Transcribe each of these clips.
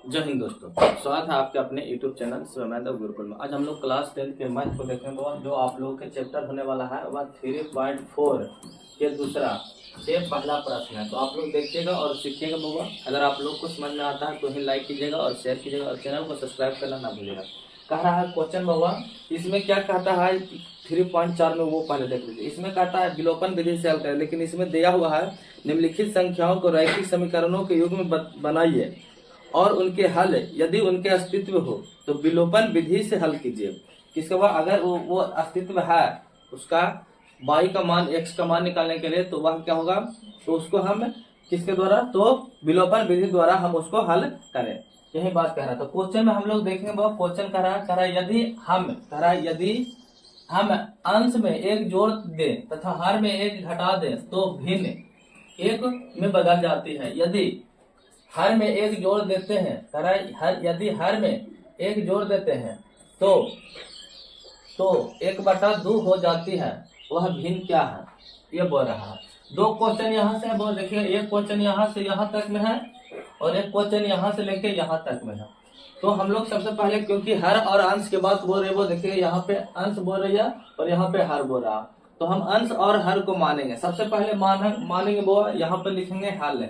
जय हिंद दोस्तों, स्वागत है आपके अपने YouTube चैनल स्वयं गुरुकुल में। आज हम लोग क्लास 10 के मैथ को देखेंगे और जो आप लोगों के चैप्टर होने वाला है वह 3.4 के दूसरा से पहला प्रश्न है। तो आप लोग देखिएगा और सीखिएगा बउआ। अगर आप लोग को समझ में आता है तो ही लाइक कीजिएगा और शेयर कीजिएगा और चैनल को सब्सक्राइब करना ना भूलिएगा। कह रहा है क्वेश्चन बउआ, इसमें क्या कहता है 3.4 में, वो पहले देख लीजिए। इसमें कहता है विलोपन विधि से हल करें, लेकिन इसमें दिया हुआ है निम्नलिखित संख्याओं को रैखिक समीकरणों के युग में बनाइए और उनके हल यदि उनके अस्तित्व हो तो विलोपन विधि से हल कीजिए। किसके बाद अगर वो अस्तित्व है, उसका y का मान x का मान निकालने के लिए, तो वह क्या होगा, तो उसको हम किसके द्वारा, तो विलोपन विधि द्वारा हम उसको हल करें। यही बात कह रहा था। क्वेश्चन में हम लोग देखेंगे बहुत क्वेश्चन कह रहा है यदि हम अंश में एक जोड़ दें तथा हर में एक घटा दें तो भिन्न एक में बदल जाती है। यदि हर में एक जोड़ देते हैं, यदि हर में एक जोड़ देते हैं तो 1/2 हो जाती है, वह भिन्न क्या है, ये बोल रहा है। दो क्वेश्चन यहाँ से बोल, देखिए एक क्वेश्चन यहाँ से यहाँ तक में है और एक क्वेश्चन यहाँ से लेके यहाँ तक में है। तो हम लोग सबसे पहले, क्योंकि हर और अंश के बात बोल रहे, वो देखिए यहाँ पे अंश बोल रही है और यहाँ पे हर बोल रहा, तो हम अंश और हर को मानेंगे। सबसे पहले मानेंगे वो, यहाँ पे लिखेंगे हल।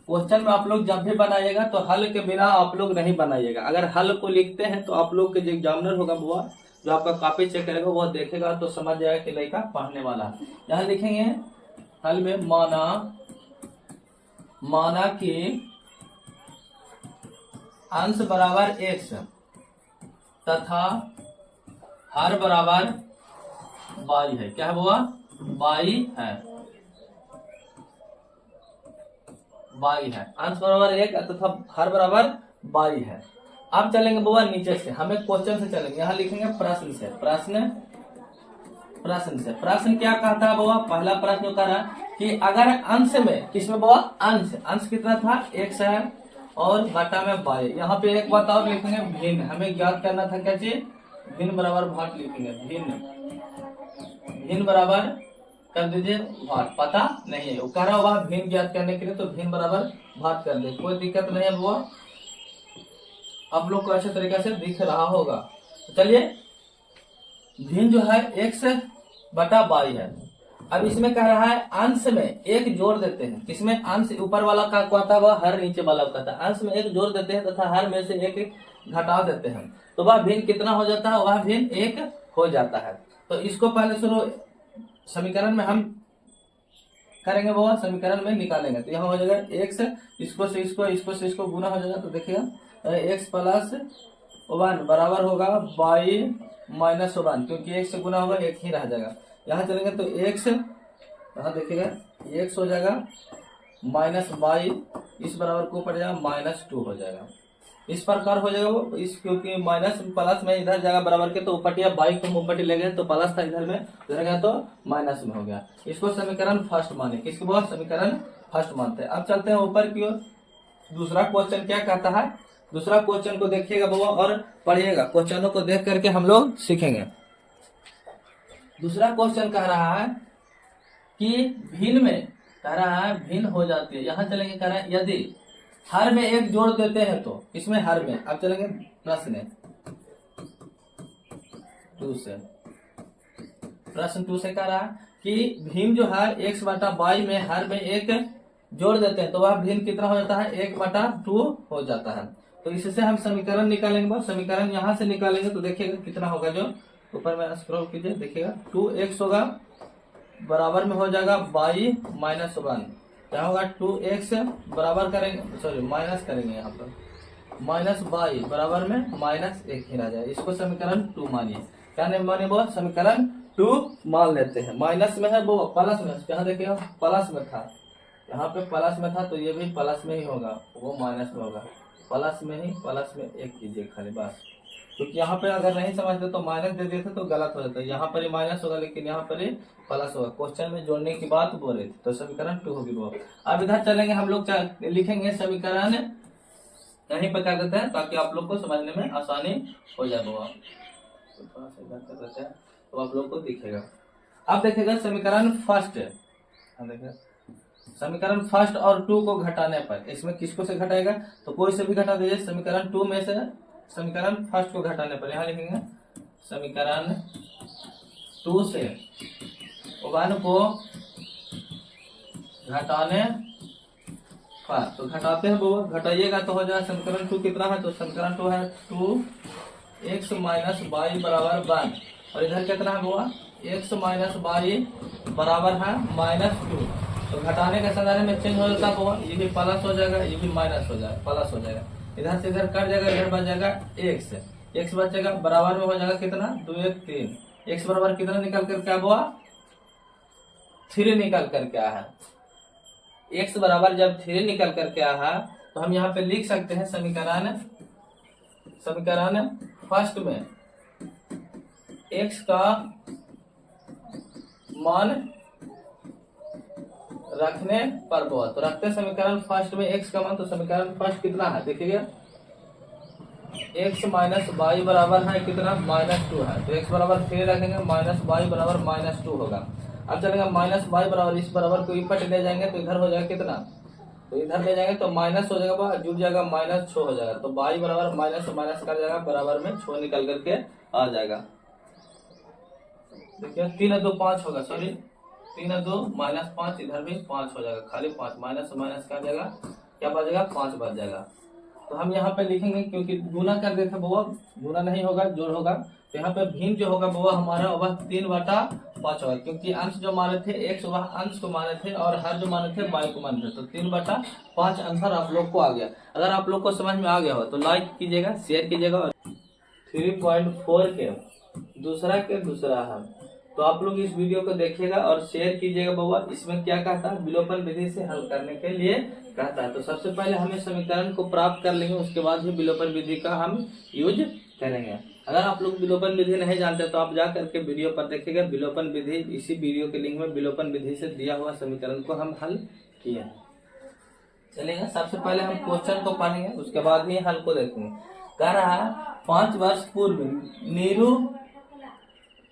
क्वेश्चन में आप लोग जब भी बनाइएगा तो हल के बिना आप लोग नहीं बनाइएगा। अगर हल को लिखते हैं तो आप लोग के जो एग्जामिनर होगा वो, जो आपका कॉपी चेक करेगा, वो देखेगा तो समझ जाएगा कि लड़का पढ़ने वाला है। यहाँ लिखेंगे हल में माना कि अंश बराबर x तथा हर बराबर y है। क्या है बुआ, y है, अंश बराबर 1 तथा हर बराबर y है। अब चलेंगे बुआ नीचे से, हमें क्वेश्चन से चलेंगे। यहाँ लिखेंगे प्रश्न से। प्रश्न क्या कहता है बुआ, पहला प्रश्न कह रहा है कि अगर अंश में, किसमें बुआ, अंश कितना था, x है और घटा में y। यहाँ पे एक बात और लिखेंगे भिन्न, हमें ज्ञात करना था क्या चीज, भिन्न बराबर भाग लिखेंगे। भिन्न बराबर कर दीजिए भाग, पता नहीं है, वो कह रहा होगा भिन्न ज्ञात करने के लिए, तो भिन्न बराबर भाग कर दे, कोई दिक्कत नहीं है वो, आप लोग को अच्छे तरीके से दिख रहा होगा। तो चलिए, भिन्न जो है x/y है। अब इसमें कह रहा है अंश में एक जोड़ देते हैं, किसमें, अंश ऊपर वाला का कहता है, वह हर नीचे वाला कहता है। अंश में एक जोड़ देते हैं तथा हर में से एक घटा देते हैं तो वह भिन्न कितना हो जाता है, वह भिन्न 1 हो जाता है। तो इसको पहले सुनो, समीकरण में हम करेंगे वो, समीकरण में निकालेंगे तो यहाँ हो जाएगा x, इसको से इसको गुना हो जाएगा, तो देखिएगा x + 1 बराबर होगा y - 1, क्योंकि 1 से गुना होगा 1 ही रह जाएगा। यहाँ चलेंगे तो x, यहाँ देखिएगा x हो जाएगा -y, इस बराबर को पड़ जाएगा -2 हो जाएगा। इस प्रकार हो जाएगा वो, इस क्योंकि माइनस प्लस में इधर जगह बराबर के, तो ऊपर बाई को ऊपर ले गए तो प्लस था, इधर में इधर गया तो माइनस में हो गया। इसको समीकरण फर्स्ट माने, किसको बोला, समीकरण फर्स्ट मानते हैं। अब चलते हैं ऊपर की ओर। दूसरा क्वेश्चन क्या कहता है, दूसरा क्वेश्चन को देखिएगा बाबा और पढ़िएगा, क्वेश्चनों को देख करके हम लोग सीखेंगे। दूसरा क्वेश्चन कह रहा है कि भिन्न में, कह रहा है भिन्न हो जाती है। यहाँ चलेंगे, कह रहा है यदि हर में एक जोड़ देते हैं तो, इसमें हर में, अब चलेंगे प्रश्न 2 से कह रहा है कि भिन्न जो है x/y में हर में एक जोड़ देते हैं तो वह भिन्न कितना हो जाता है, 1/2 हो जाता है। तो इससे हम समीकरण निकालेंगे। बस समीकरण यहाँ से निकालेंगे तो देखिएगा कितना होगा, जो ऊपर में स्क्रॉल कीजिए, देखिएगा 2x होगा, बराबर में हो जाएगा y - 1, क्या होगा 2x बराबर करेंगे, सॉरी माइनस करेंगे, यहाँ पर -y बराबर में -1 ही रह जाए। इसको समीकरण 2 मानिए। क्या नहीं मानिए वो, समीकरण 2 मान लेते हैं। माइनस में है वो, प्लस में, यहाँ देखिए प्लस में था, यहाँ पे प्लस में था तो ये भी प्लस में ही होगा, वो माइनस में होगा, प्लस में 1 कीजिए खाली बस, क्योंकि यहाँ पे अगर नहीं समझते तो माइनस दे देते तो गलत हो जाता है। यहाँ पर ही माइनस होगा लेकिन यहाँ पर ही प्लस होगा, क्वेश्चन में जोड़ने की बात बोल रहे थे, तो समीकरण 2 होगी वो। अब इधर चलेंगे, हम लोग लिखेंगे समीकरण, यहीं पर कर देते हैं ताकि आप लोग को समझने में आसानी हो जाए। वो थोड़ा सा इधर कर देते हैं तो आप लोग को दिखेगा। अब देखेगा समीकरण फर्स्ट, देखिए समीकरण फर्स्ट और 2 को घटाने पर, इसमें किसको से घटाएगा, तो कोई से भी घटा दीजिए। समीकरण 2 में से समीकरण फर्स्ट को घटाने पर, यहाँ लिखेंगे समीकरण 2 से 1 को घटाने पर, तो घटाते हैं वो, घटाइएगा तो हो जाएगा समीकरण 2 कितना है, तो समीकरण 2 है 2x माइनस वाई बराबर 1, और इधर कितना है वो, x माइनस वाई बराबर है -2। तो घटाने के संदर्भ में चेंज हो जाता है, ये भी प्लस हो जाएगा, ये भी माइनस हो जाएगा, प्लस हो जाएगा, इधर से इधर कट जाएगा, इधर बच जाएगा x बचेगा, बराबर में हो जाएगा कितना 2 1 3, x बराबर कितना निकल कर क्या हुआ 3 निकल कर क्या है, x बराबर जब 3 निकल कर क्या है, तो हम यहाँ पे लिख सकते हैं समीकरण फर्स्ट में x का मान रखने पर बहुत, तो रखते समीकरण फर्स्ट में x का मान, तो समीकरण फर्स्ट कितना है देखिएगा, x माइनस वाई बराबर है कितना -2 है, तो x बराबर 3 रखेंगे, माइनस वाई बराबर -2 होगा। अब चलेगा माइनस वाई बराबर, इस बराबर को इपट ले जाएंगे तो इधर हो जाएगा कितना, तो इधर ले जाएंगे तो माइनस हो जाएगा, जुड़ जाएगा -6 हो जाएगा, तो वाई बराबर माइनस माइनस कर जाएगा, बराबर में 6 निकल करके आ जाएगा। देखिए 3 2 5 होगा, सॉरी 3 2 -5, इधर भी 5 हो जाएगा, खाली 5 माइनस माइनस का जाएगा, क्या बचेगा 5 बच जाएगा। तो हम यहाँ पे लिखेंगे, क्योंकि गुना कर देते वो गुना नहीं होगा जोड़ होगा, तो यहाँ पे भिन्न जो होगा वो हमारा वह 3/5 होगा, क्योंकि अंश जो माने थे x वह अंश को माने थे और हर जो माने थे y को माने थे, तो 3/5 आंसर आप लोग को आ गया। अगर आप लोग को समझ में आ गया हो तो लाइक कीजिएगा, शेयर कीजिएगा। 3.4 के दूसरा है, तो आप लोग इस वीडियो को देखिएगा और शेयर कीजिएगा। बाबा इसमें क्या कहता है, विलोपन विधि से हल करने के लिए कहता है। तो सबसे पहले हमें समीकरण को प्राप्त कर लेंगे, उसके बाद ही विलोपन विधि का हम यूज करेंगे। अगर आप लोग विलोपन विधि नहीं जानते तो आप जा करके वीडियो पर देखिएगा, विलोपन विधि, इसी वीडियो के लिंक में विलोपन विधि से दिया हुआ समीकरण को हम हल किए। चलेगा, सबसे पहले हम क्वेश्चन को पढ़ेंगे, उसके बाद ही हल को देखेंगे। कह रहा है 5 वर्ष पूर्व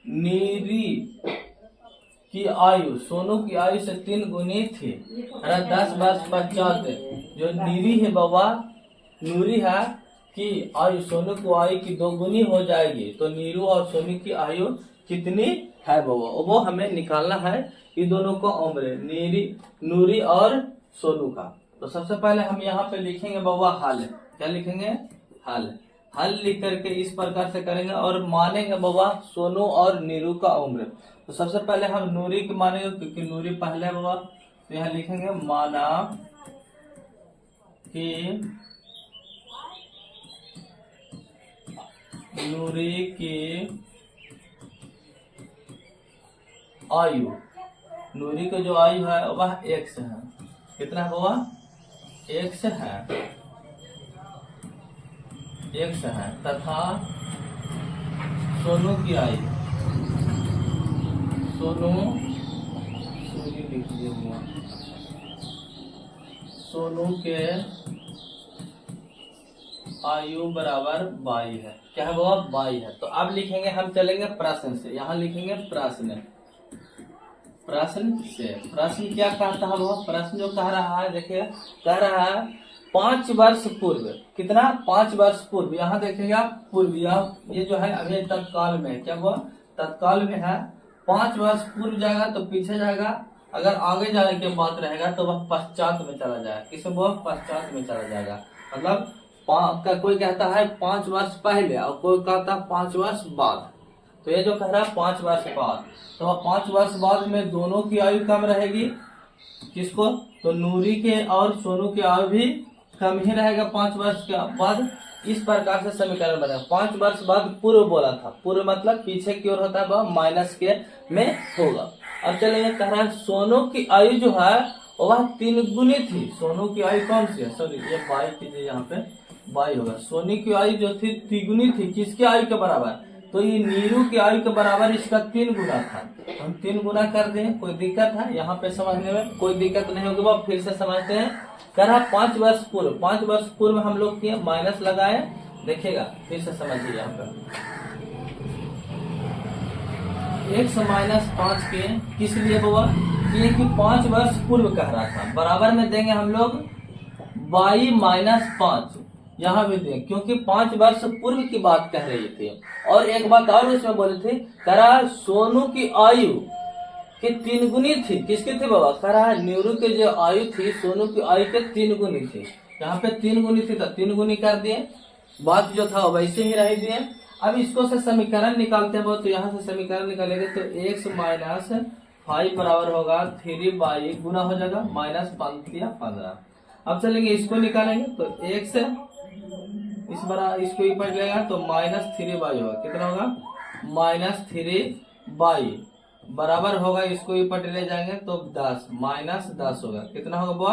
नीरी की आयु सोनू की आयु से 3 गुनी थी। 10 वर्ष पश्चात जो नीरी है बाबा, नूरी है कि आयु सोनू की आयु की 2 गुनी हो जाएगी, तो नीरू और सोनू की आयु कितनी है बाबा, वो हमें निकालना है। ये दोनों को उम्र नूरी और सोनू का। तो सबसे पहले हम यहाँ पे लिखेंगे बाबा हल, क्या लिखेंगे हल लिख करके इस प्रकार से करेंगे और मानेंगे बाबा सोनू और नीरू का उम्र। तो सबसे पहले हम नूरी की मानेंगे, क्योंकि नूरी पहले बाबा, तो यहाँ लिखेंगे माना कि नूरी की आयु, नूरी की जो आयु है वह x है, कितना है बाबा x है, तथा सोनू की आयु, सोनू के आयु बराबर 22 है, क्या है बाबा 22 है। तो अब लिखेंगे हम, चलेंगे प्रश्न से, यहाँ लिखेंगे प्रश्न क्या कहता है बाबा, प्रश्न जो कह रहा है देखिए, कह रहा है 5 वर्ष पूर्व, कितना 5 वर्ष पूर्व, यहाँ देखिएगा पूर्व, ये जो है अभी तत्काल में, क्या हुआ तत्काल में है। 5 वर्ष पूर्व जाएगा तो पीछे जाएगा, अगर आगे जाने की बात रहेगा तो वह पश्चात में चला जाएगा, किसमें वह पश्चात में चला जाएगा। मतलब कोई कहता है 5 वर्ष पहले और कोई कहता है 5 वर्ष बाद, तो ये जो कह रहा है 5 वर्ष बाद, तो 5 वर्ष बाद में दोनों की आयु कम रहेगी, किसको, तो नूरी के और सोनू की आयु भी कम ही रहेगा 5 वर्ष के बाद। इस प्रकार से समीकरण बनेगा। 5 वर्ष बाद पूर्व बोला था, पूर्व मतलब पीछे की ओर होता है, वह माइनस के में होगा। अब चलिए कह रहा है सोनू की आयु जो है वह 3 गुनी थी। सोनू की आयु कौन सी है, सॉरी ये 22 कीजिए, यहाँ पे 22 होगा। सोनू की आयु जो थी 3 गुनी थी, किसकी आयु के बराबर, तो ये नीरू की आयु के बराबर इसका 3 गुना था। हम 3 गुना कर दें, कोई दिक्कत है यहाँ पे समझने में, कोई दिक्कत नहीं होगी, वो फिर से समझते हैं। कह रहा 5 वर्ष पूर्व, 5 वर्ष पूर्व हम लोग किए, माइनस लगाए, देखिएगा फिर से समझिए। यहाँ पर 1 - 5 के किस लिए बाबा, ये कि 5 वर्ष पूर्व कह रहा था, बराबर में देंगे हम लोग y माइनस 5, यहाँ भी दें क्योंकि 5 वर्ष पूर्व की बात कह रही थी। और एक बात और उसमें बोले थे, कह रहा सोनू की आयु कि 3 गुनी थी। किसकी थी बाबा? कह रहा है नीरू की जो आयु थी सोनू की आयु के 3 गुनी थी। यहाँ पे 3 गुनी थी तो 3 गुनी कर दिए, बात जो था वैसे ही रह दिए। अब इसको से समीकरण निकालते हैं, तो यहाँ से समीकरण निकालेंगे तो x माइनस 5 बराबर होगा 3y गुना हो जाएगा माइनस 5 या 15। अब चलेंगे इसको निकालेंगे तो x इसको ऊपर लेगा तो माइनस 3y होगा, कितना होगा माइनस 3y बराबर होगा, इसको ऊपर ले जाएंगे तो 10 माइनस 10 होगा, कितना होगा वो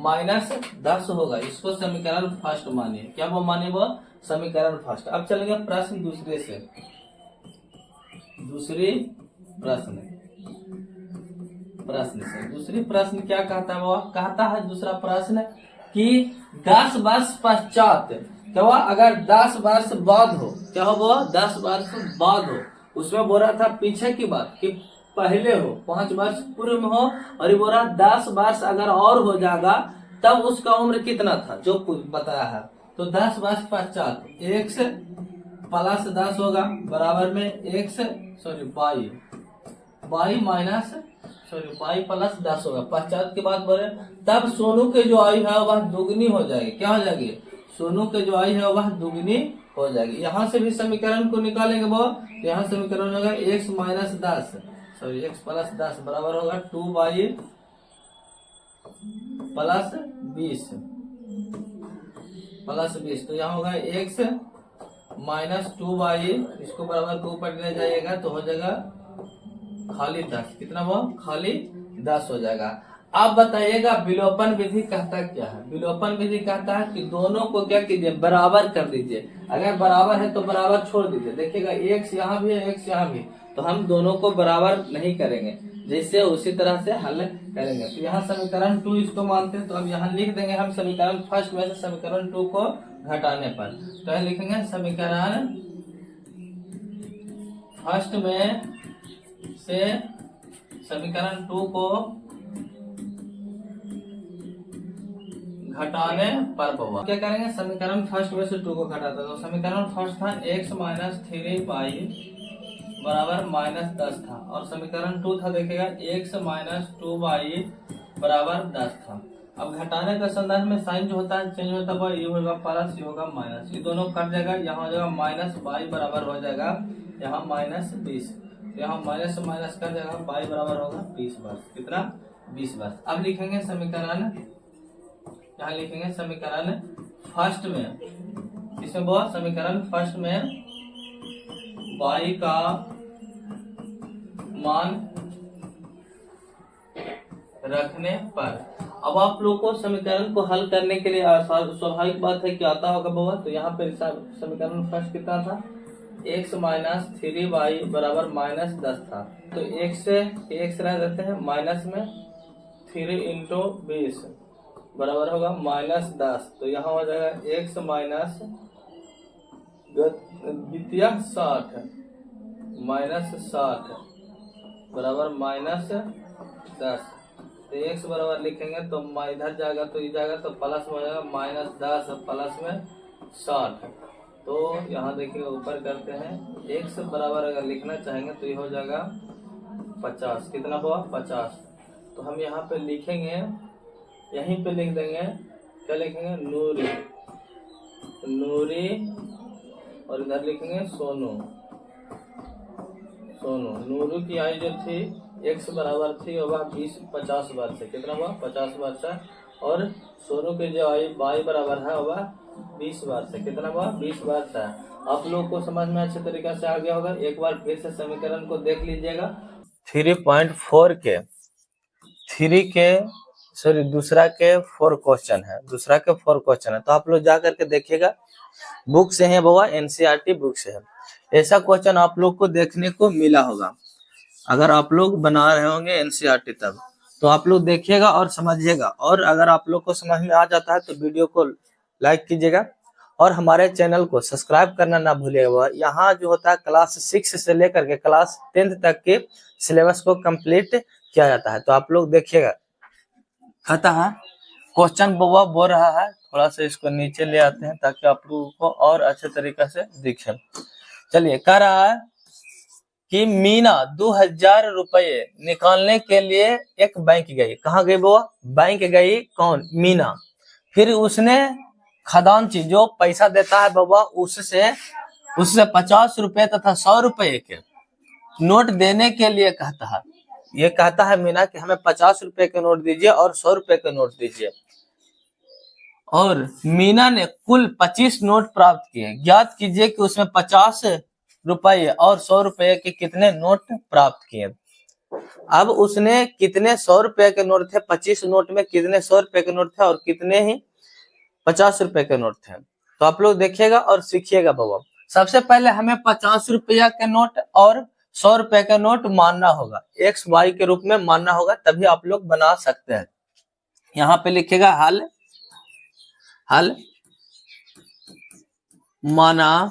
माइनस 10 होगा। इसको समीकरण फर्स्ट मानिए, क्या वो मानिए वो समीकरण फर्स्ट। अब चलेंगे प्रश्न दूसरे से, दूसरी प्रश्न क्या कहता है वो कहता है दूसरा प्रश्न कि 10 वर्ष पश्चात क्या हुआ, अगर 10 वर्ष बाद हो, क्या हो वो 10 वर्ष बाद हो, उसमें बोल रहा था पीछे की बात कि पहले हो 5 वर्ष पूर्व में हो, और ये बोल रहा 10 वर्ष अगर और हो जाएगा तब उसका उम्र कितना था जो कुछ बताया है। तो 10 वर्ष पश्चात x प्लस 10 होगा बराबर में y प्लस 10 होगा। पश्चात की बात बोले तब सोनू के जो आयु है वह दुगनी हो जाएगी, क्या हो जाएगी सोनू के जो आयु है वह दुगनी हो जाएगी। यहाँ से भी समीकरण को निकालेंगे वो, तो यहाँ समीकरण होगा x माइनस 10 x प्लस 10 बराबर होगा 2y प्लस 20 तो यहाँ होगा x माइनस 2y, इसको बराबर के ऊपर ले जाइएगा तो हो जाएगा खाली 10, कितना वो खाली 10 हो जाएगा। अब बताइएगा विलोपन विधि कहता क्या है। विलोपन विधि कहता है कि दोनों को क्या कीजिए बराबर कर दीजिए, अगर बराबर है तो बराबर छोड़ दीजिए। देखिएगा x यहाँ भी है x यहाँ भी, तो हम दोनों को बराबर नहीं करेंगे, जैसे उसी तरह से हल करेंगे। तो यहाँ समीकरण 2 इसको मानते हैं, तो अब यहाँ लिख देंगे हम समीकरण फर्स्ट में से समीकरण 2 को घटाने पर, तो लिखेंगे समीकरण फर्स्ट में से समीकरण 2 को घटाने पर होगा। क्या करेंगे समीकरण फर्स्ट में से 2 को घटाते, तो समीकरण फर्स्ट था x माइनस 3y बराबर माइनस 10 था, और समीकरण 2 था देखिएगा x माइनस 2y बराबर 10 था। अब घटाने के संदर्भ में साइन जो होता है चेंज होता है, ये होगा प्लस ये होगा माइनस, ये दोनों कट जाएगा, यहाँ हो जाएगा माइनस y बराबर हो जाएगा यहाँ माइनस 20, यहाँ माइनस से माइनस कर जाएगा y बराबर होगा 20 वर्ष, कितना 20 वर्ष। अब लिखेंगे समीकरण, यहाँ लिखेंगे समीकरण फर्स्ट में, इसमें बहुत समीकरण फर्स्ट में y का मान रखने पर। अब आप लोग को समीकरण को हल करने के लिए स्वाभाविक बात है कि आता होगा बाबा, तो यहाँ पे समीकरण फर्स्ट कितना था x माइनस 3y बराबर माइनस 10 था, तो x से x रह देते हैं माइनस में 3 इंटू 20 बराबर होगा माइनस 10, तो यहाँ हो जाएगा x माइनस द्वितीय 60 माइनस 60 बराबर माइनस 10, तो x बराबर लिखेंगे तो इधर जाएगा तो इधर जाएगा तो प्लस में हो जाएगा माइनस 10 प्लस में 60, तो यहाँ देखिए ऊपर करते हैं x बराबर अगर लिखना चाहेंगे तो ये हो जाएगा 50, कितना हुआ 50, तो हम यहाँ पे लिखेंगे, यहीं पे लिख देंगे, क्या लिखेंगे नूरी और इधर लिखेंगे सोनू। नूरू की आयु जो थी x बराबर थी वह 50 वर्ष है, कितना हुआ 50 वर्ष है, और सोनू की जो आयु y बराबर है वह 20 वर्ष है, कितना हुआ 20 वर्ष है। आप लोग को समझ में अच्छे तरीके से आ गया होगा। एक बार फिर से समीकरण को देख लीजिएगा। 3.4 के 3 के सॉरी दूसरा के 4 क्वेश्चन है, तो आप लोग जा करके देखिएगा, बुक से है बाबा, एनसीईआरटी बुक से है। ऐसा क्वेश्चन आप लोग को देखने को मिला होगा, अगर आप लोग बना रहे होंगे एनसीईआरटी तब, तो आप लोग देखिएगा और समझिएगा। और अगर आप लोग को समझ में आ जाता है तो वीडियो को लाइक कीजिएगा और हमारे चैनल को सब्सक्राइब करना ना भूलिएगा। यहाँ जो होता है क्लास 6 से लेकर के क्लास 10th तक के सिलेबस को कंप्लीट किया जाता है। तो आप लोग देखिएगा, कहता है क्वेश्चन बउआ बोल रहा है, थोड़ा सा इसको नीचे ले आते हैं ताकि आप लोगों को और अच्छे तरीके से दिखे। चलिए, कह रहा है कि मीना 2000 रुपये निकालने के लिए एक बैंक गई। कहाँ गई बुआ? बैंक गई। कौन? मीना। फिर उसने खजांची जो पैसा देता है बाबा उससे 50 रुपए तथा 100 रुपए के नोट देने के लिए कहता है। ये कहता है मीना कि हमें 50 रुपए के नोट दीजिए और 100 रुपए के नोट दीजिए। और मीना ने कुल 25 नोट प्राप्त किए। ज्ञात कीजिए कि उसमें 50 रुपए और 100 रुपए के कितने नोट प्राप्त किए। अब उसने कितने 100 रुपए के नोट थे, 25 नोट में कितने 100 रुपए के नोट थे और कितने ही 50 रुपए के नोट थे। तो आप लोग देखिएगा और सीखिएगा बाबा। सबसे पहले हमें 50 रुपया के नोट और 100 रुपए का नोट मानना होगा, एक्स वाई के रूप में मानना होगा, तभी आप लोग बना सकते हैं। यहाँ पे लिखिएगा हल। हल माना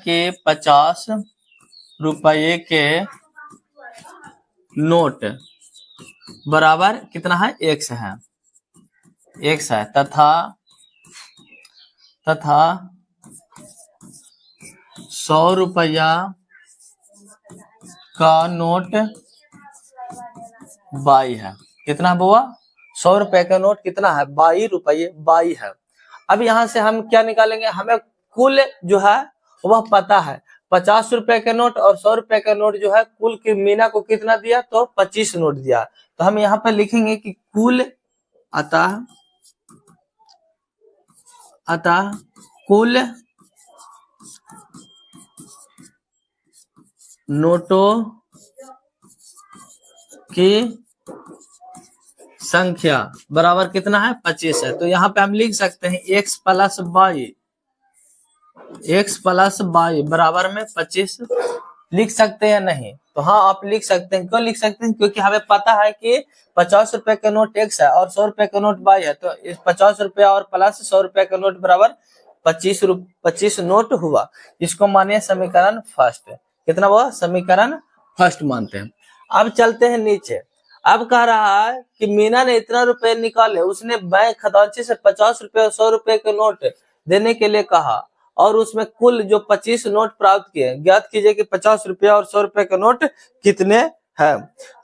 के 50 रुपये के नोट बराबर कितना है? एक्स है। एक्स है तथा 100 रुपया का नोट बाई है। कितना बुआ? 100 रुपए का नोट कितना है? 22 रुपये, 22 है। अब यहाँ से हम क्या निकालेंगे? हमें कुल जो है वह पता है। 50 रुपए के नोट और 100 रुपए का नोट जो है कुल की मीना को कितना दिया? तो 25 नोट दिया। तो हम यहाँ पे लिखेंगे कि कुल अतः कुल नोटों की संख्या बराबर कितना है? 25 है। तो यहाँ पे हम लिख सकते हैं x प्लस बाई बराबर में 25 लिख सकते हैं नहीं? तो हाँ आप लिख सकते हैं। क्यों लिख सकते हैं? क्योंकि हमें पता है कि 50 रुपए का नोट x है और 100 रुपए का नोट बाई है। तो इस 50 रुपया और प्लस 100 रुपए का नोट बराबर 25 नोट हुआ। इसको मानिए समीकरण फर्स्ट। कितना हुआ? समीकरण फर्स्ट मानते हैं। अब चलते हैं नीचे। अब कह रहा है कि मीना ने इतना रुपए निकाले। उसने बैंक खजांची से 50 रुपए और 100 रुपए के नोट देने के लिए कहा और उसमें कुल जो 25 नोट प्राप्त किए। ज्ञात कीजिए कि 50 रुपया और 100 रुपए के नोट कितने हैं।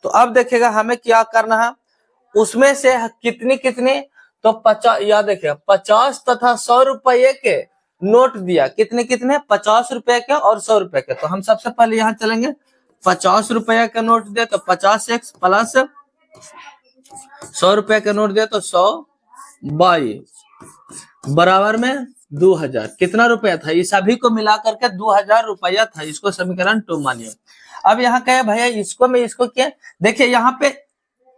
तो अब देखिएगा हमें क्या करना है, उसमें से कितनी तो 50 याद देखिएगा 50 तथा 100 रुपये के नोट दिया। कितने 50 रुपए के और 100 रुपए के। तो हम सबसे पहले यहाँ चलेंगे, 50 रुपया का नोट दिया तो 50x प्लस 100 रुपया का नोट दिया तो 100 बाई बराबर में 2000। कितना रुपया था? ये सभी को मिला करके 2000 रुपया था। इसको समीकरण 2 मानिए। अब यहाँ कहे भैया इसको क्या? देखिए यहाँ पे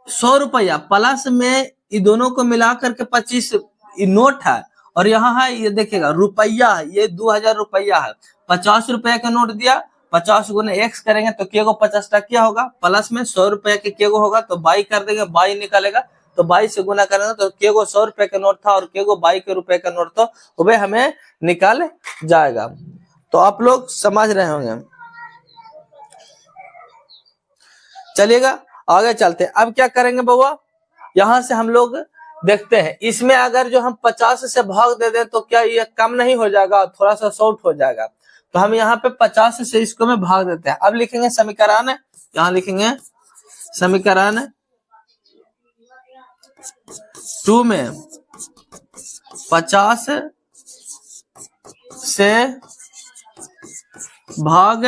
100 रुपया प्लस में ये दोनों को मिला करके 25 नोट है और यहाँ है ये देखिएगा रुपया, ये 2000 रुपया है। 50 रुपया का नोट दिया, 50 गुने x करेंगे तो के गो 50 क्या होगा? प्लस में 100 रुपया के गो होगा तो 22 कर देंगे, 22 निकालेगा तो 22 से गुना करेंगे तो के गो 100 रुपए का नोट था और के गो 22 के रुपए का नोट था, वह हमें निकाल जाएगा। तो आप लोग समझ रहे होंगे। चलिएगा आगे चलते हैं। अब क्या करेंगे बउआ? यहाँ से हम लोग देखते हैं, इसमें अगर जो हम 50 से भाग दे दें तो क्या ये कम नहीं हो जाएगा? थोड़ा सा शॉर्ट हो जाएगा। तो हम यहाँ पे 50 से इसको में भाग देते हैं। अब लिखेंगे समीकरण, यहाँ लिखेंगे समीकरण 2 में 50 से भाग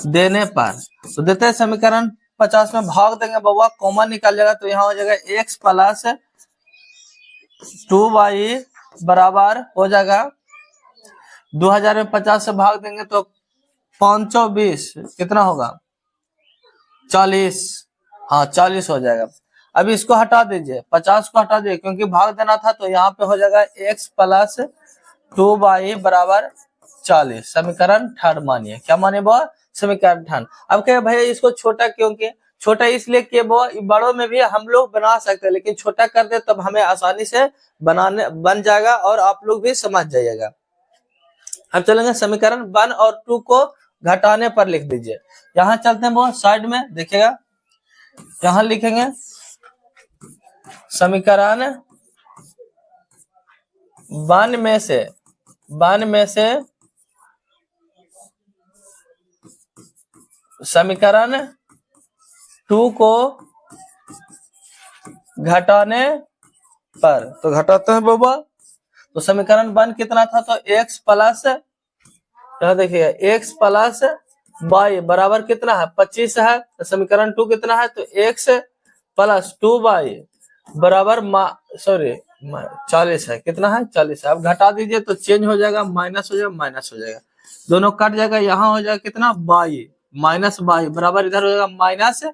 देने पर, तो देते हैं समीकरण 50 में भाग देंगे बउआ, कॉमन निकल जाएगा तो यहाँ हो जाएगा x प्लस 2y बराबर हो जाएगा 2000 में 50 से भाग देंगे तो 520 कितना होगा? 40। हाँ 40 हो जाएगा। अब इसको हटा दीजिए, 50 को हटा दीजिए क्योंकि भाग देना था तो यहाँ पे हो जाएगा x प्लस 2y बराबर 40। समीकरण थर्ड मानिए। क्या मानिए बा? समीकरण थर्ड। अब कहे भैया इसको छोटा क्यों किए? छोटा इसलिए कि वो बड़ों में भी हम लोग बना सकते हैं, लेकिन छोटा कर दे तब हमें आसानी से बन जाएगा और आप लोग भी समझ जाइएगा। अब चलेंगे समीकरण 1 और 2 को घटाने पर लिख दीजिए। यहाँ चलते हैं वो साइड में देखिएगा, यहाँ लिखेंगे समीकरण 1 में से समीकरण 2 को घटाने पर, तो घटाते हैं बाबा। तो समीकरण 1 कितना था, तो x प्लस, यहाँ देखिएगा x प्लस y बराबर कितना है 25 है। तो समीकरण 2 कितना है, तो x प्लस 2y बराबर 40 है। कितना है 40 है। अब घटा दीजिए तो चेंज हो जाएगा, माइनस हो जाएगा, माइनस हो जाएगा, दोनों कट जाएगा। यहाँ हो जाएगा कितना y माइनस y बराबर इधर हो जाएगा माइनस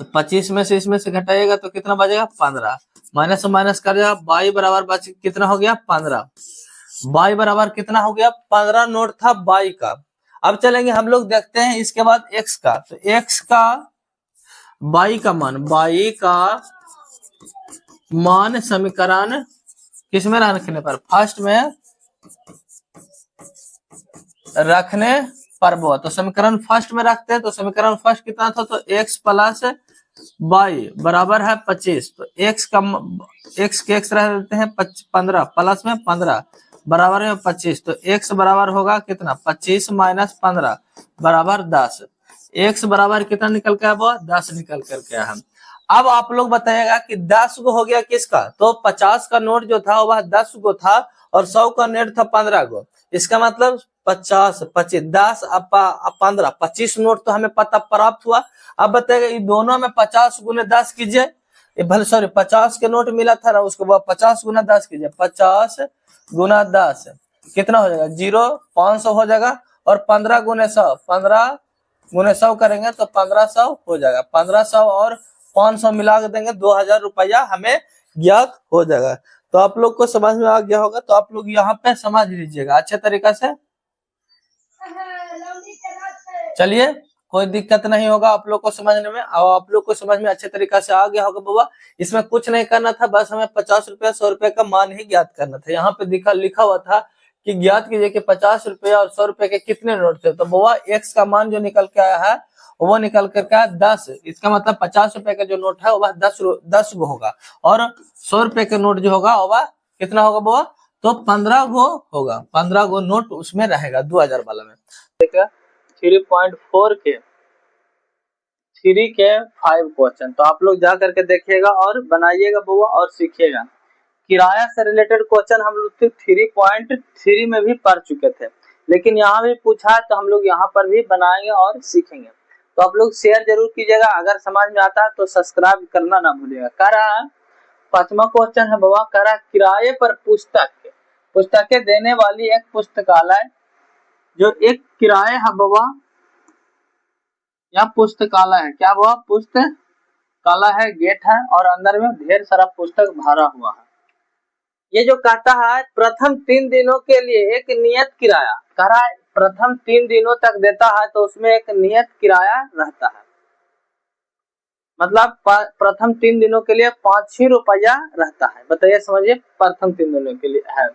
25 में से इसमें से घटाइएगा तो कितना बचेगा 15, माइनस से माइनस कर जाएगा, y बराबर बच कितना हो गया 15, y बराबर कितना हो गया 15 नोट था y का। अब चलेंगे हम लोग देखते हैं इसके बाद x का, तो x का y का मान समीकरण किस में रखने पर, फर्स्ट में रखने पर वो, तो समीकरण फर्स्ट में रखते हैं। तो समीकरण फर्स्ट कितना था, तो x प्लस y बराबर है 25, तो x के x रह देते हैं 15 प्लस में 15 बराबर है 25, तो x बराबर होगा कितना 25 माइनस 15 बराबर 10। x बराबर कितना निकल के आया, वो 10 निकल करके आया। अब आप लोग बताइएगा कि 10 गो हो गया किसका, तो 50 का नोट जो था वह 10 गो था और 100 का नोट था 15 गो। इसका मतलब 50 25 10 15 25 नोट तो हमें पता प्राप्त हुआ। अब बताइएगा ये दोनों में 50 गुने 10 कीजिए, भले सॉरी 50 के नोट मिला था ना, उसको 50 गुना 10 कीजिए, 50 गुना 10 कितना हो जाएगा 0 500 हो जाएगा, और 15 गुने 100 करेंगे तो 1500 हो जाएगा। 1500 और 500 मिला के देंगे 2000 रुपया हमें ज्ञात हो जाएगा। तो आप लोग को समझ में आ गया होगा, तो आप लोग यहाँ पे समझ लीजिएगा अच्छे तरीका से। चलिए कोई दिक्कत नहीं होगा आप लोग को समझने में, और आप लोग को समझ में अच्छे तरीका से आ गया होगा बाबा। इसमें कुछ नहीं करना था, बस हमें 50 रुपया 100 रुपये का मान ही ज्ञात करना था। यहाँ पे लिखा हुआ था कि ज्ञात कीजिए कि 50 रुपये और 100 रुपये के कितने नोट थे। तो बाबा x का मान जो निकल के आया है वो निकल करके आया 10। इसका मतलब 50 रुपए का जो नोट है वह 10 गो होगा, और 100 रुपए का नोट जो होगा वह कितना होगा बाबा, तो 15 गो होगा। 15 गो नोट उसमें रहेगा 2000 वाला में। 3.4 के 3 के 5 क्वेश्चन तो आप लोग जा करके देखिएगा और बनाइएगा बाबा और सीखिएगा। किराया से रिलेटेड क्वेश्चन हम लोग 3.3 में भी पढ़ चुके थे, लेकिन यहाँ भी पूछा है तो हम लोग यहाँ पर भी बनाएंगे और सीखेंगे। तो आप लोग शेयर जरूर कीजिएगा, अगर समझ में आता है तो सब्सक्राइब करना ना भूलिएगा। कह रहा है 5वां क्वेश्चन है बाबा, कह रहा किराए पर पुस्तकें देने वाली एक पुस्तकालय, जो एक किराए है बाबा या पुस्तकालय है, क्या बाबा पुस्तकालय है, गेट है और अंदर में ढेर सारा पुस्तक भरा हुआ है। ये जो कहता है प्रथम 3 दिनों के लिए एक नियत किराया, कह रहा है प्रथम 3 दिनों तक देता है तो उसमें एक नियत किराया रहता है, मतलब प्रथम 3 दिनों के लिए 5 रुपया रहता है। बताइए समझिए, प्रथम 3 दिनों के लिए है,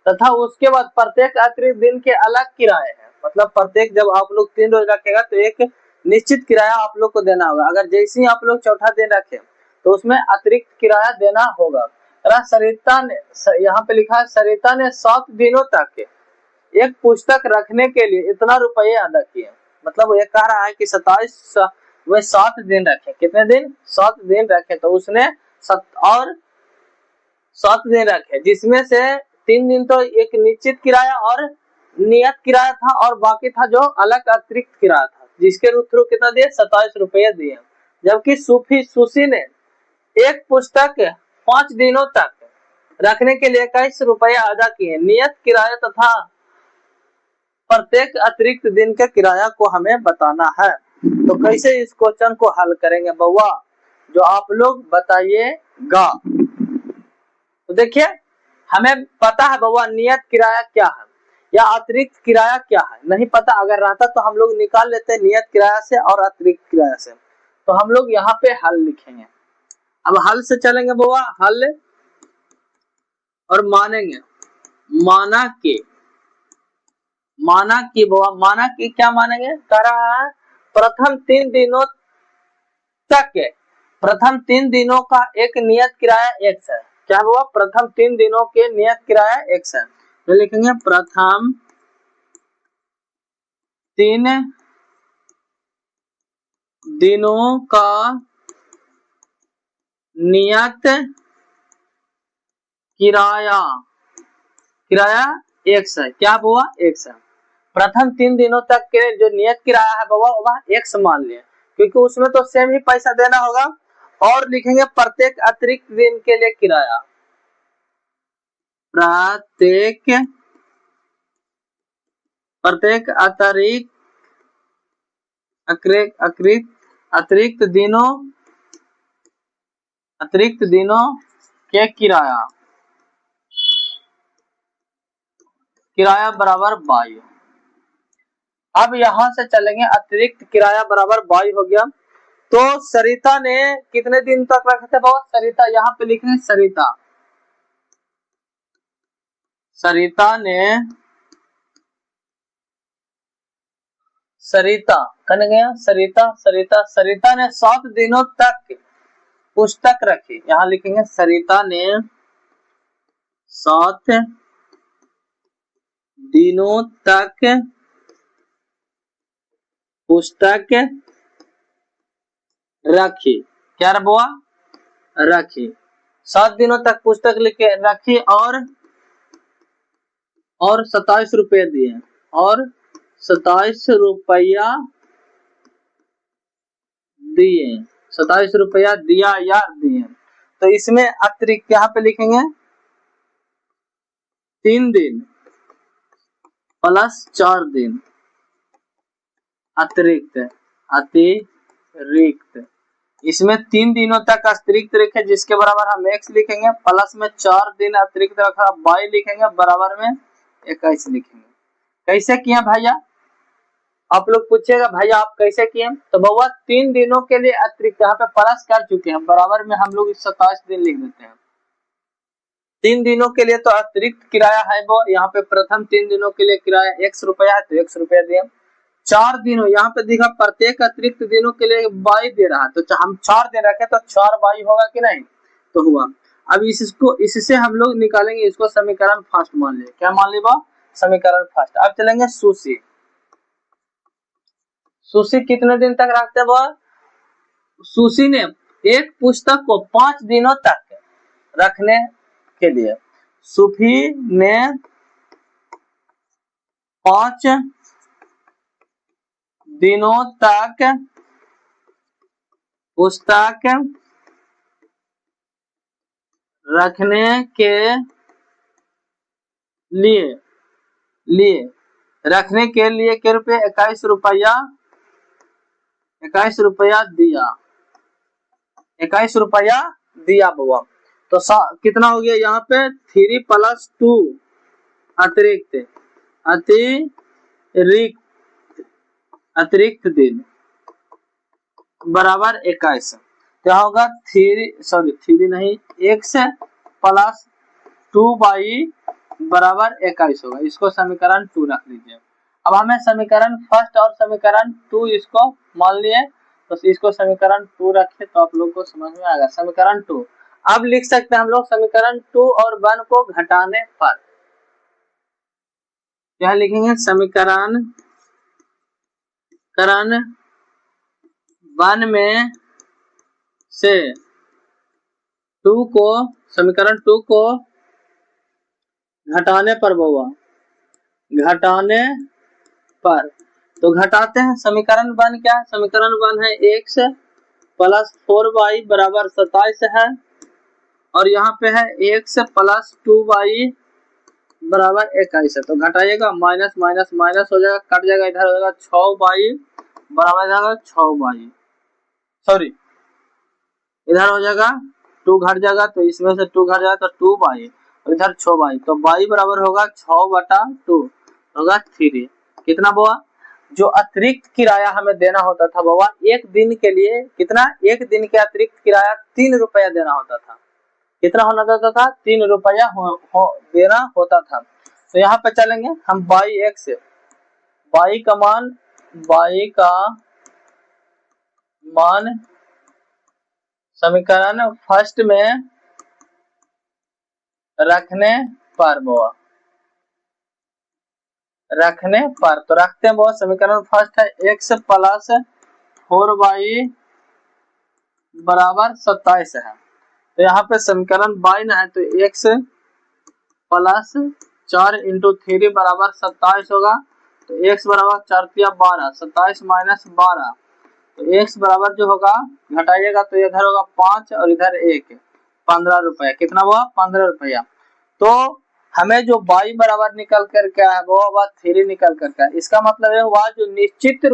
तथा उसके बाद प्रत्येक अतिरिक्त दिन के अलग किराए हैं। मतलब प्रत्येक जब आप लोग 3 रोज रखेगा तो एक निश्चित किराया आप लोग को देना होगा। अगर जैसे ही आप लोग चौथा दिन रखे तो उसमें अतिरिक्त किराया देना होगा। सरिता ने, यहाँ पे लिखा है सरिता ने 7 दिनों तक एक पुस्तक रखने के लिए इतना रुपये अदा किए। मतलब ये कह रहा है कि 27 वे 7 दिन रखे, कितने दिन 7 दिन रखे, तो उसने 7 दिन रखे, जिसमें से 3 दिन तो एक निश्चित किराया और नियत किराया था, और बाकी था जो अलग अतिरिक्त किराया था, जिसके थ्रू कितना दिए 27 रुपये दिए। जबकि सुशी ने एक पुस्तक 5 दिनों तक रखने के लिए 21 रुपये अदा किए। नियत किराया तथा प्रत्येक अतिरिक्त दिन के किराया को हमें बताना है। तो कैसे इस क्वेश्चन को हल करेंगे बउआ, जो आप लोग बताइएगा। तो देखिए हमें पता है बउआ नियत किराया क्या है। या अतिरिक्त किराया क्या है, नहीं पता। अगर रहता तो हम लोग निकाल लेते नियत किराया से और अतिरिक्त किराया से। तो हम लोग यहाँ पे हल लिखेंगे। अब हल से चलेंगे बुआ, हल और मानेंगे। माना कि बुआ, माना कि क्या मानेंगे, कह रहा है प्रथम 3 दिनों तक के, प्रथम 3 दिनों का एक नियत किराया x है। क्या हुआ, प्रथम 3 दिनों के नियत किराया x है। तो लिखेंगे प्रथम 3 दिनों का नियत किराया x है। क्या हुआ, x है। प्रथम 3 दिनों तक के जो नियत किराया है वह x मान लिया, क्योंकि उसमें तो सेम ही पैसा देना होगा। और लिखेंगे प्रत्येक अतिरिक्त दिन के लिए किराया, प्रत्येक अतिरिक्त दिनों के किराया बराबर 22। अब यहां से चलेंगे, अतिरिक्त किराया बराबर 22 हो गया। तो सरिता ने कितने दिन तक रखे थे बहुत, सरिता यहाँ पे लिखेंगे, सरिता ने 7 दिनों तक पुस्तक रखी। यहाँ लिखेंगे सरिता ने 7 दिनों तक पुस्तक रखी। क्या बुआ, रखी। 7 दिनों तक पुस्तक लिखे रखी और 27 रुपये दिए, और 27 रुपया दिए, 27 रुपया दिया या दिए। तो इसमें अतिरिक्त यहाँ पे लिखेंगे 3 दिन प्लस 4 दिन अतिरिक्त। इसमें 3 दिनों तक अतिरिक्त रखे, जिसके बराबर हम x लिखेंगे, प्लस में 4 दिन अतिरिक्त रखा 22 लिखेंगे, बराबर में 21 लिखेंगे। कैसे किया भैया, आप लोग पूछेगा भैया आप कैसे किए, तो बउआ 3 दिनों के लिए अतिरिक्त यहाँ पे प्लस कर चुके हैं, बराबर में हम लोग 27 दिन लिख देते हैं। 3 दिनों के लिए तो अतिरिक्त किराया है वो, यहाँ पे प्रथम 3 दिनों के लिए किराया x रुपया है, तो x रुपया दिए। 4 दिनों यहाँ पे दिखा, प्रत्येक अतिरिक्त दिनों के लिए 22 दे रहा है, तो हम 4 दिन रखे तो 4 22 होगा कि नहीं, तो हुआ। अब इससे हम लोग निकालेंगे, इसको समीकरण फर्स्ट मान लिया। क्या मान लिया, समीकरण फर्स्ट। अब चलेंगे सुशी कितने दिन तक रखते वो, सुशी ने एक पुस्तक को 5 दिनों तक रखने के लिए, सुफी ने 5 दिनों तक पुस्तक रखने के लिए के रुपये 21 रुपया दिया, 21 रुपया दिया बुआ। तो कितना हो गया यहाँ पे 3 + 2 अतिरिक्त दिन बराबर 21। क्या होगा 3 + 2 बराबर 21 होगा। इसको समीकरण 2 रख लीजिए। अब हमें समीकरण फर्स्ट और समीकरण 2 इसको मान लिए, तो इसको समीकरण 2 रखे तो आप लोग को समझ में आएगा। समीकरण 2 अब लिख सकते हैं हम लोग, समीकरण 2 और 1 को घटाने पर क्या लिखेंगे, समीकरण 1 में से समीकरण 2 को घटाने पर बउआ, घटाने पर तो घटाते हैं। समीकरण 1 क्या है, समीकरण 1 है x + 4y बराबर 27 है, और यहाँ पे है x + 2y बराबर 21 है। तो घटाइएगा, माइनस माइनस माइनस हो जाएगा, कट जाएगा, इधर हो जाएगा 6y बराबर जाएगा 6y, सॉरी इधर हो जाएगा 2 घट जाएगा, तो इसमें से 2 घट जाएगा तो 2y, और इधर 6y, तो y बराबर होगा 6/2। होगा 3। कितना बुआ? जो अतिरिक्त किराया हमें देना होता था बाबा एक दिन के लिए, कितना? एक दिन के अतिरिक्त किराया 3 रुपया देना होता था। कितना होना होता था? 3 रुपया देना होता था। तो यहाँ पे चलेंगे हम बाई एक्स, बाई का मान समीकरण फर्स्ट में रखने पर बाबा, रखने पर तो रखते हैं बहुत। समीकरण फर्स्ट है x प्लस 4y बराबर 27 है। तो यहाँ पे समीकरण बाई है तो x प्लस 4 इंटू 3 बराबर 27 होगा। तो x बराबर 4 तिया 12, 27 माइनस 12, तो x बराबर जो होगा घटाइएगा तो इधर होगा 5 और इधर 1, 15 रुपया। कितना हुआ? 15 रुपया। तो हमें जो बाई बराबर निकल कर क्या है वो हुआ 3 निकल कर क्या है। इसका मतलब ये हुआ जो निश्चित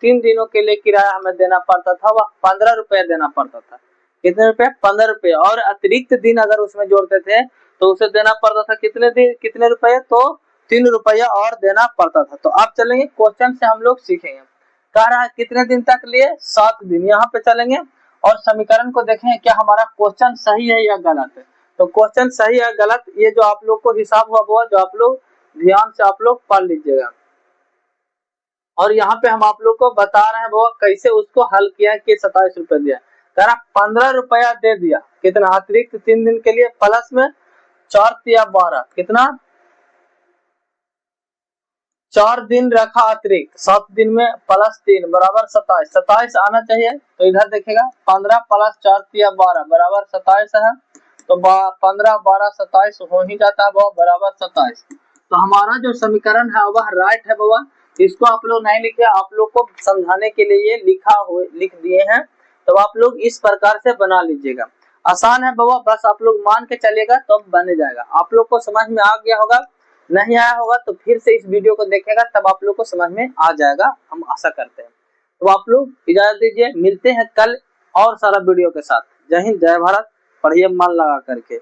3 दिनों के लिए किराया हमें देना पड़ता था वह 15 रुपया देना पड़ता था। कितने रुपए? 15 रुपये। और अतिरिक्त दिन अगर उसमें जोड़ते थे तो उसे देना पड़ता था कितने दिन, कितने रुपए? तो 3 रुपया और देना पड़ता था। तो अब चलेंगे क्वेश्चन से हम लोग सीखेंगे। कह रहा है कितने दिन तक लिए? 7 दिन। यहाँ पे चलेंगे और समीकरण को देखें क्या हमारा क्वेश्चन सही है या गलत है। तो क्वेश्चन सही है गलत ये जो आप लोग को हिसाब हुआ वो जो आप लोग ध्यान से आप लोग पढ़ लीजिएगा। और यहाँ पे हम आप लोग को बता रहे हैं वो कैसे उसको हल किया कि 27 रुपए दिया। कह रहा 15 रुपया दे दिया। कितना? अतिरिक्त 3 दिन के लिए प्लस में 4 तिया 12, कितना? 4 दिन रखा अतिरिक्त, 7 दिन में प्लस 3 बराबर 27। 27 आना चाहिए तो इधर देखिएगा 15 प्लस 4 तिया 12 बराबर 27 है। तो 15 12 27 हो ही जाता है वो बराबर 27। तो हमारा जो समीकरण है वह राइट है बाबा। इसको आप लोग नहीं लिखे, आप लोग को समझाने के लिए लिख दिए हैं। तो आप लोग इस प्रकार से बना लीजिएगा। आसान है बाबा, बस आप लोग मान के चलिएगा तो बन जाएगा। आप लोग को समझ में आ गया होगा, नहीं आया होगा तो फिर से इस वीडियो को देखेगा तब आप लोग को समझ में आ जाएगा, हम आशा करते हैं। तो आप लोग इजाजत दीजिए, मिलते हैं कल और सारा वीडियो के साथ। जय हिंद, जय भारत, पढ़िए मन लगा करके।